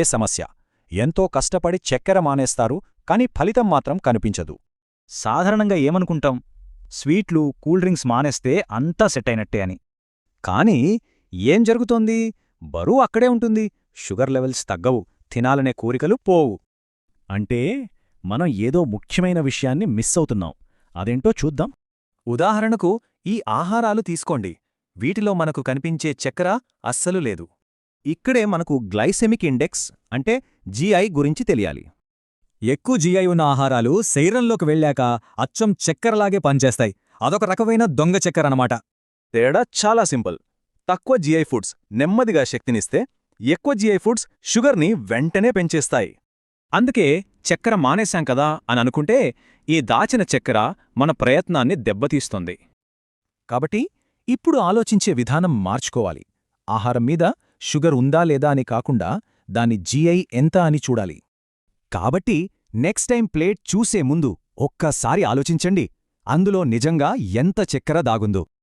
ఏ సమస్య. ఎంతో కష్టపడి చక్కెర మానేస్తారు, కాని ఫలితం మాత్రం కనిపించదు. సాధారణంగా ఏమనుకుంటాం, స్వీట్లు కూల్ డ్రింక్స్ మానేస్తే అంతా సెట్ అయినట్టే అని. కానీ ఏం జరుగుతోంది? బరువు అక్కడే ఉంటుంది, షుగర్ లెవెల్స్ తగ్గవు, తినాలనే కోరికలు పోవు. అంటే మనం ఏదో ముఖ్యమైన విషయాన్ని మిస్ అవుతున్నాం. అదేంటో చూద్దాం. ఉదాహరణకు ఈ ఆహారాలు తీసుకోండి. వీటిలో మనకు కనిపించే చక్కెర అస్సలు లేదు. ఇక్కడే మనకు గ్లైసెమిక్ ఇండెక్స్ అంటే జీఐ గురించి తెలియాలి. ఎక్కువ జీఐ ఉన్న ఆహారాలు శరీరంలోకి వెళ్ళాక అచ్చం చక్కెరలాగే పనిచేస్తాయి. అదొక రకమైన దొంగ చక్కెర అన్నమాట. తేడా చాలా సింపుల్. తక్కువ జీఐ ఫుడ్స్ నెమ్మదిగా శక్తినిస్తే, ఎక్కువ జీఐ ఫుడ్స్ షుగర్ని వెంటనే పెంచేస్తాయి. అందుకే చక్కెర మానేశాం కదా అని అనుకుంటే ఈ దాచిన చక్కెర మన ప్రయత్నాన్ని దెబ్బతీస్తుంది. కాబట్టి ఇప్పుడు ఆలోచించే విధానం మార్చుకోవాలి. ఆహారం మీద షుగర్ ఉందా లేదా అని కాకుండా దాని జీఐ ఎంత అని చూడాలి. కాబట్టి నెక్స్ట్ టైం ప్లేట్ చూసే ముందు ఒక్కసారి ఆలోచించండి, అందులో నిజంగా ఎంత చక్కెర దాగుందో.